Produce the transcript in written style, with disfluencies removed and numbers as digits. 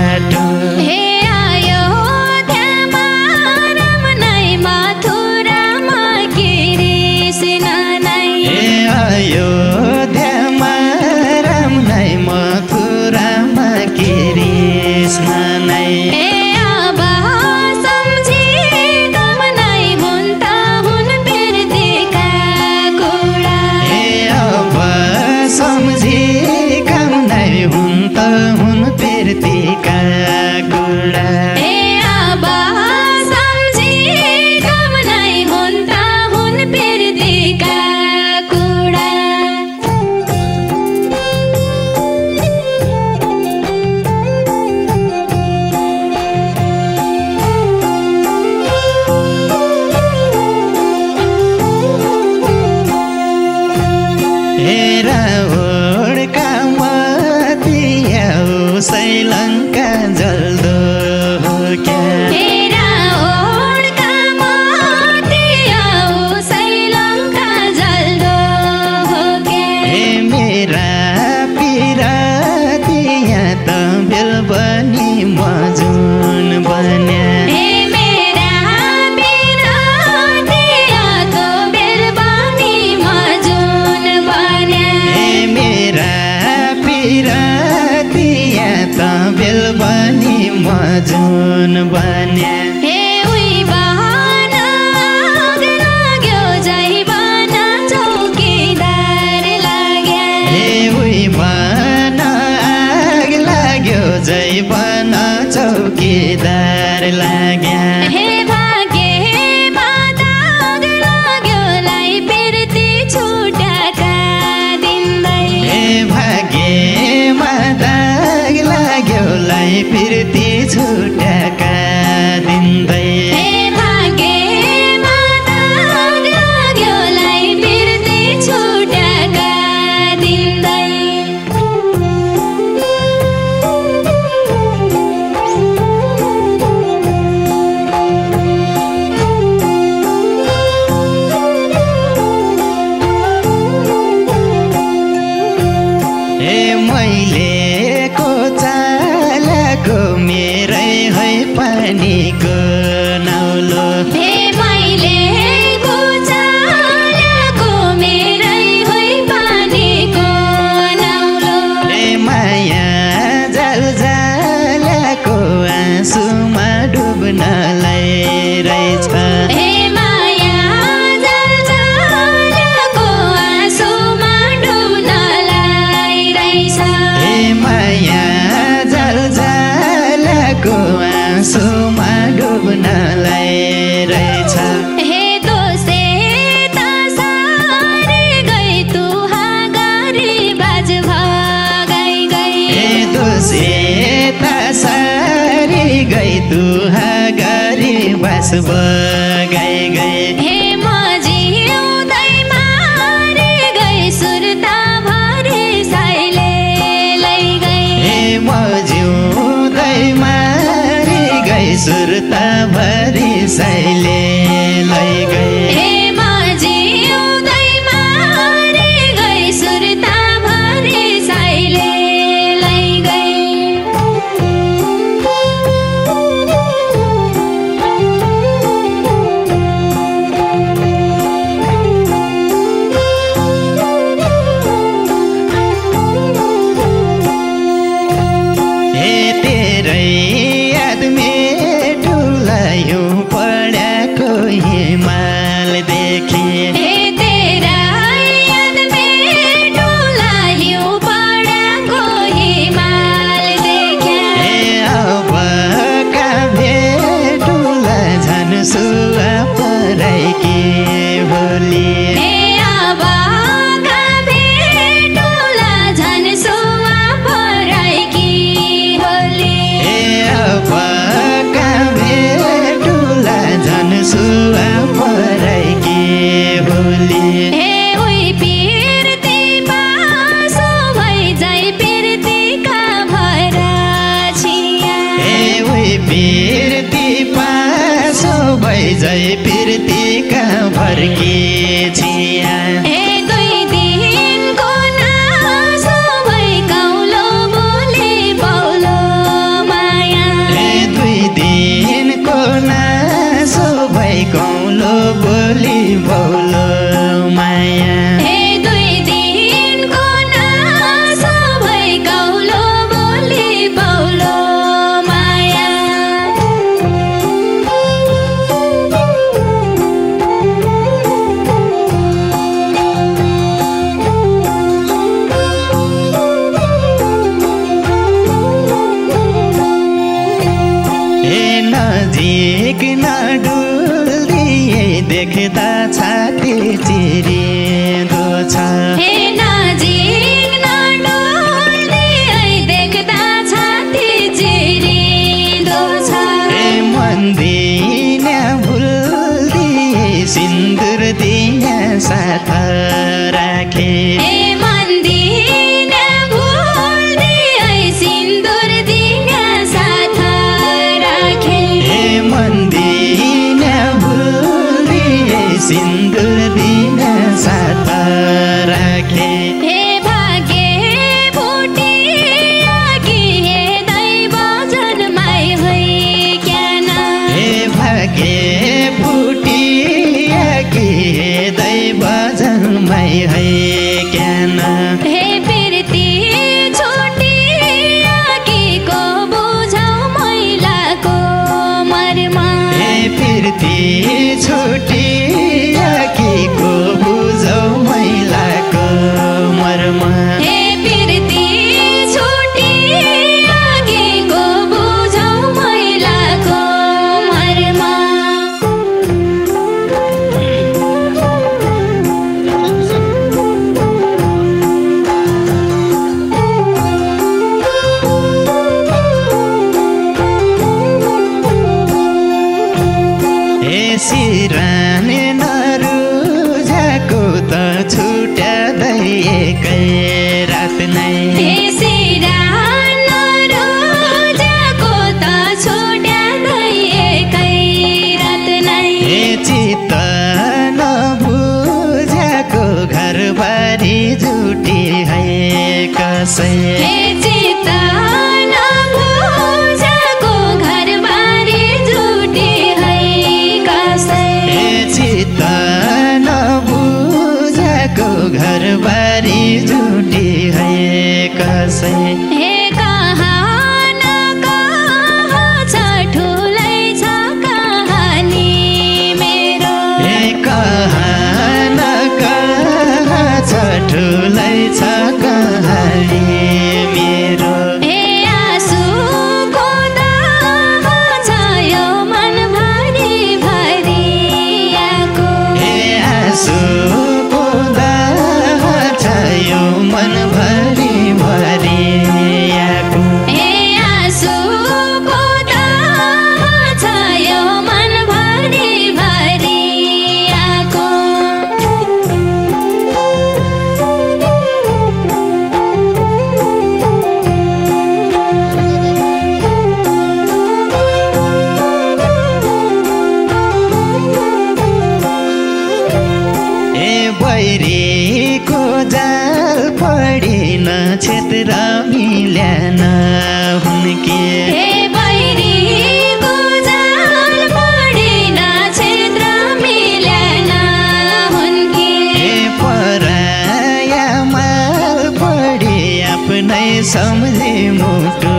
बाटो हे अयोध्यामा राम नै मथुरामा कृष्ण नै हे अयोध्यामा राम नै मथुरामा कृष्ण नै अब सम्झी गम नै हुन् त हुन् बिर्तेका कुरा हे अब सम्झी काम नै हुन् त हुन् बिर्तेका कुरा हे अब सम्झी गम नै हुन् त हुन् बिर्तेका कुरा हेरा ओढका मतिया श्रीलङ्का जल्दो हो क्या हेरा ओढका मतिया श्रीलङ्का जल्दो हो क्या हे मेरा पिरातिया त बेल बनी मजुन बन्या हे मेरा बिरातिया तो बेलबानी मजुन बन्या हे मेरा पिरातिया त बेल बनी मजुन बन्या हे उही बहन आग लाग्यो जै बन चौकीदार लाग्या हे उही बन आग लाग्यो जै बन चौकीदार लाग्या हे भाग्यमा दाग लाग्यो लाई बिर्ती छुट्याका दिँदै हे भाग्यमा दाग लाग्योलाई फिर्ती छुट्याका दिँदै हे भाग्यमा दाग लाग्यो लाई बिर्ती छुट्याका दिँदै हे मैले को चालको मेरै है पानीको नौलो हे मैले गुजालेको मेरै होइ पानीको नौलो हे माया जल जालको आँसुमा डुब्नलाई रहेछ हे माया जलजलको आँसुमा डुब्नलाई रहेछ हे माया जल जालको आँसुमा डुब्नलाई रहेछ हे दोषे त सारी गई तु हागरी बाज भगाई गई हे दोषे त सारी गई तु गरी बस बगाई गए हे म जिउँदै मारी गई सुर्ता भरि साइले लै गई हे म जिउँदै मारी गई सुर्ता भरि साइले लै गए हे म जिउँदै मारी गई सुर्ता भरि साइले लै गई हे तेरै याद में डुलायो पढाको हिमाल देखे हे तेरा याद में डुलायो पढाको हिमाल देख्या हे अब का भेटुला झन् सुवा पराइकी भोलि हे अब का भेटुला झन् सुवा पराइकी होली हे अब का भेटुला झन् सुवा पराइकी भोलि हे उही पिर्ती पासो भई जाइ पिर्तीका भरा छिया हे उही पिर्ती पासो भइजै पिर्तीका भर्की छिया हे दुई दिनको नासो भई कौलो बोली पौलो ए नजिक नडुल्दिए देख्दा छाती चिरिँदो छ हे नजिक नडुल्दिए देख्दा छाती चिरिँदो छ ए मन्दिर भुल्दिए सिन्दुर दिन साथ राखे हे मन्दिर भुल्दिए सिन्दुर दिन साथ राखे ए मन्दिर भुल्दिए सिन्दुर दिन साथ राखे हे भाग्य फुटिया कि हे दैव जन्माइ होइक्यान हे भाग्य फुटिया कि हे दैव जन्माइ होइक्यान हे बिर्ती छुटिया कि को बुझौ मैलाको मर्म हे फिर्ती छुटिया कि को बुझौ मैलाको मर्म हे बिर्ती छुटिया कि को बुझौ मैलाको मर्म हे सिरानी नरुझाको त छुट्यादै एकै रात नै हे सिरान रोजाको त छुट्यादै एकै रात नै हे चित्त नबुझाको घरबारी जुटी है कसै हे चित्त नबुझाको घरबारी जुटी है कसै हे चित्त नबुझाको घरबारी जुटी है कसै हे कहाँ न कहाँ छ ठुलै छ कहानी मेरो हे कहाँ न कहाँ छ ठुलै छ कहानी मेरो हे आँसुको दाह छ यो मनभरि भरियाको हे आँसुको दाह छ यो मनभरि भरियाको हे आँसुको दाह छ यो मनभरि भरियाको ए बैरीको जाल पडिन क्षेत्र मिल्यान हुन्के हे बैरीको जाल पडिन क्षेत्र मिल्यान हुन्के ए पराया माल पढी आफ्नै सम्झी मुटु